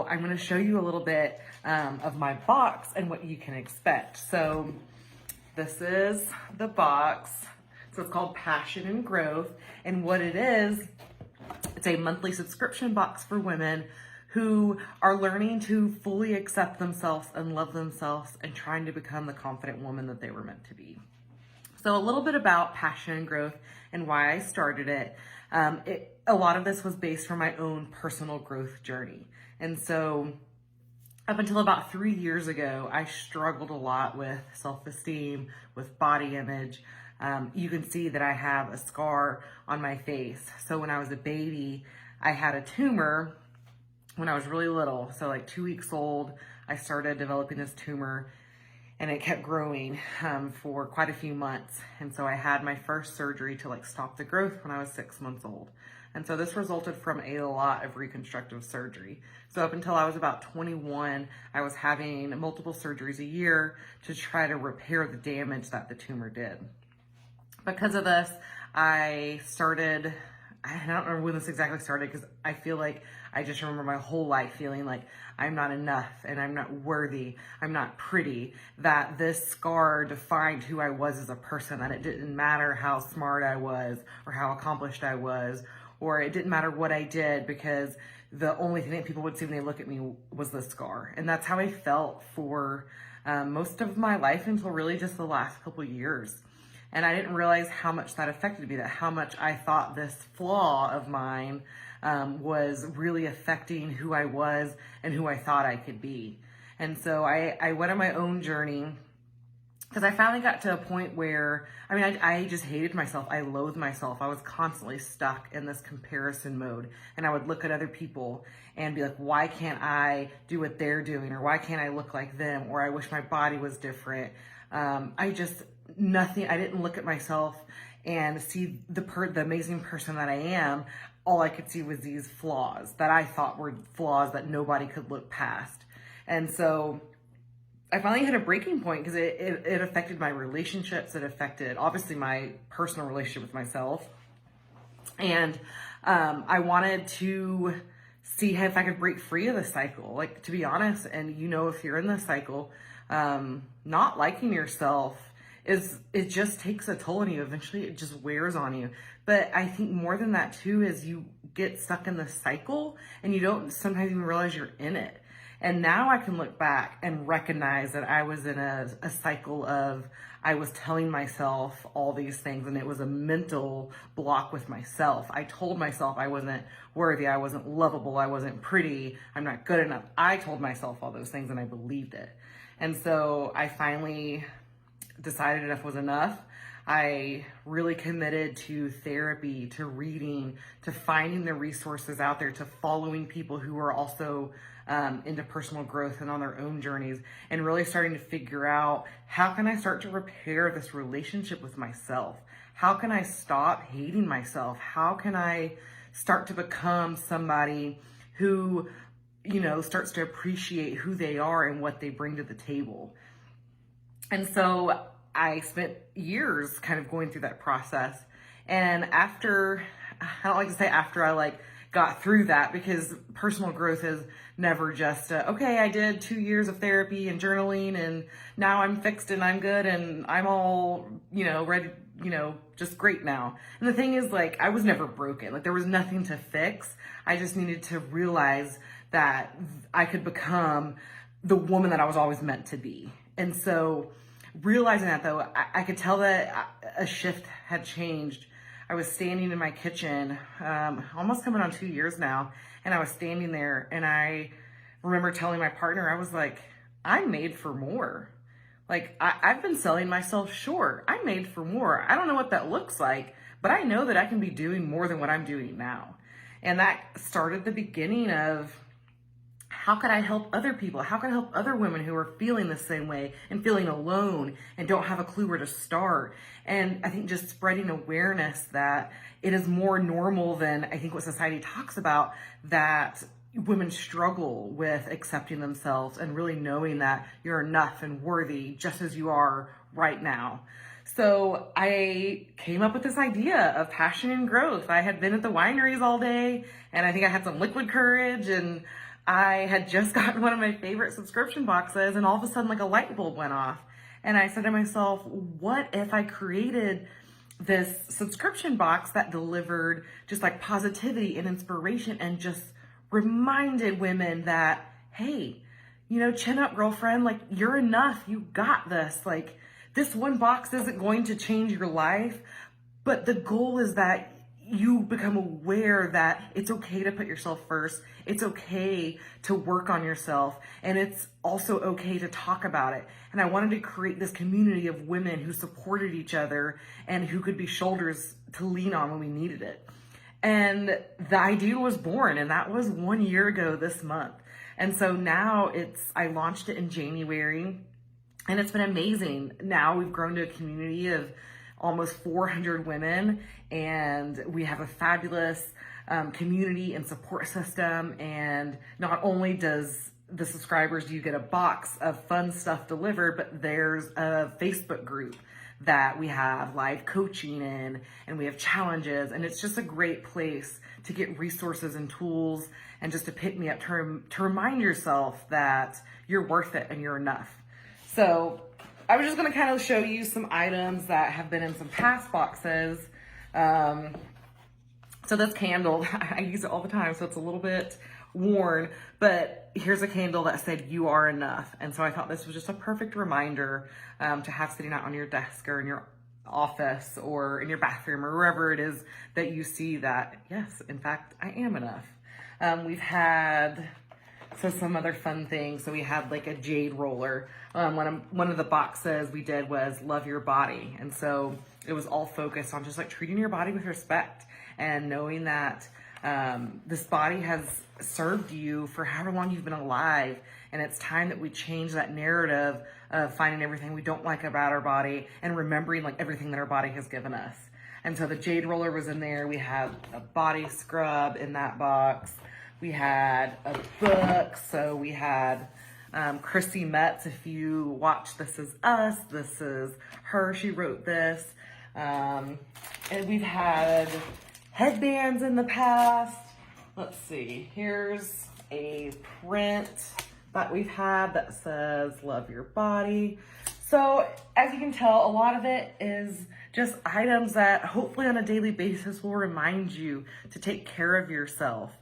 I'm going to show you a little bit of my box and what you can expect. So this is the box. So it's called Passion and Growth. And what it is, it's a monthly subscription box for women who are learning to fully accept themselves and love themselves and trying to become the confident woman that they were meant to be. So a little bit about Passion and Growth and why I started it. A lot of this was based from my own personal growth journey. And so up until about 3 years ago, I struggled a lot with self-esteem, with body image. You can see that I have a scar on my face. So when I was a baby, I had a tumor when I was really little. So like 2 weeks old, I started developing this tumor and it kept growing for quite a few months. And so I had my first surgery to stop the growth when I was 6 months old. And so this resulted from a lot of reconstructive surgery. So up until I was about 21, I was having multiple surgeries a year to try to repair the damage that the tumor did. Because of this, I don't remember when this exactly started because I feel like I just remember my whole life feeling like I'm not enough and I'm not worthy, I'm not pretty, that this scar defined who I was as a person, that it didn't matter how smart I was or how accomplished I was, or it didn't matter what I did because the only thing that people would see when they look at me was the scar. And that's how I felt for most of my life until really just the last couple years. And I didn't realize how much that affected me, that how much I thought this flaw of mine was really affecting who I was and who I thought I could be. And so I went on my own journey because I finally got to a point where, I just hated myself. I loathed myself. I was constantly stuck in this comparison mode. And I would look at other people and be like, why can't I do what they're doing? Or why can't I look like them? Or I wish my body was different. I didn't look at myself and see the amazing person that I am. All I could see was these flaws that I thought were flaws that nobody could look past. And so I finally hit a breaking point because it affected my relationships. It affected obviously my personal relationship with myself. And I wanted to see if I could break free of the cycle, to be honest. And if you're in this cycle, not liking yourself it just takes a toll on you. Eventually it just wears on you. But I think more than that too is you get stuck in the cycle and you don't sometimes even realize you're in it. And now I can look back and recognize that I was in a cycle of, I was telling myself all these things and it was a mental block with myself. I told myself I wasn't worthy, I wasn't lovable, I wasn't pretty, I'm not good enough. I told myself all those things and I believed it. And so I finally decided enough was enough. I really committed to therapy, to reading, to finding the resources out there, to following people who are also into personal growth and on their own journeys, and really starting to figure out, how can I start to repair this relationship with myself? How can I stop hating myself? How can I start to become somebody who, starts to appreciate who they are and what they bring to the table? And so I spent years kind of going through that process. And after, I don't like to say after I got through that, because personal growth is never just, okay, I did 2 years of therapy and journaling and now I'm fixed and I'm good and I'm all, ready, just great now. And the thing is, I was never broken. There was nothing to fix. I just needed to realize that I could become the woman that I was always meant to be. And so realizing that though, I could tell that a shift had changed. I was standing in my kitchen, almost coming on 2 years now, and I was standing there and I remember telling my partner, I was like, I'm made for more. I've been selling myself short. I'm made for more. I don't know what that looks like, but I know that I can be doing more than what I'm doing now. And that started the beginning of, how could I help other people? How can I help other women who are feeling the same way and feeling alone and don't have a clue where to start? And I think just spreading awareness that it is more normal than I think what society talks about, that women struggle with accepting themselves and really knowing that you're enough and worthy just as you are right now. So I came up with this idea of passion and growth. I had been at the wineries all day and I think I had some liquid courage and I had just gotten one of my favorite subscription boxes, and all of a sudden, like, a light bulb went off. And I said to myself, what if I created this subscription box that delivered just like positivity and inspiration and just reminded women that, hey, you know, chin up, girlfriend, like, you're enough, you got this. Like, this one box isn't going to change your life, but the goal is that you become aware that it's okay to put yourself first. It's okay to work on yourself. And it's also okay to talk about it. And I wanted to create this community of women who supported each other and who could be shoulders to lean on when we needed it. And the idea was born, and that was 1 year ago this month. And so now I launched it in January, and it's been amazing. Now we've grown to a community of almost 400 women, and we have a fabulous community and support system. And not only does the subscribers, do you get a box of fun stuff delivered, but there's a Facebook group that we have live coaching in, and we have challenges, and it's just a great place to get resources and tools and just to pick me up to remind yourself that you're worth it and you're enough. So I was just going to kind of show you some items that have been in some past boxes. So this candle, I use it all the time, so it's a little bit worn, but here's a candle that said, you are enough. And so I thought this was just a perfect reminder to have sitting out on your desk or in your office or in your bathroom or wherever it is that you see that, yes, in fact, I am enough. We've had some other fun things. So we had like a jade roller. One of the boxes we did was love your body. And so it was all focused on just like treating your body with respect and knowing that this body has served you for however long you've been alive. And it's time that we change that narrative of finding everything we don't like about our body and remembering like everything that our body has given us. And so the jade roller was in there. We had a body scrub in that box. We had a book. So we had Chrissy Metz. If you watch This Is Us, this is her. She wrote this. And we've had headbands in the past. Let's see. Here's a print that we've had that says love your body. So as you can tell, a lot of it is just items that hopefully on a daily basis will remind you to take care of yourself.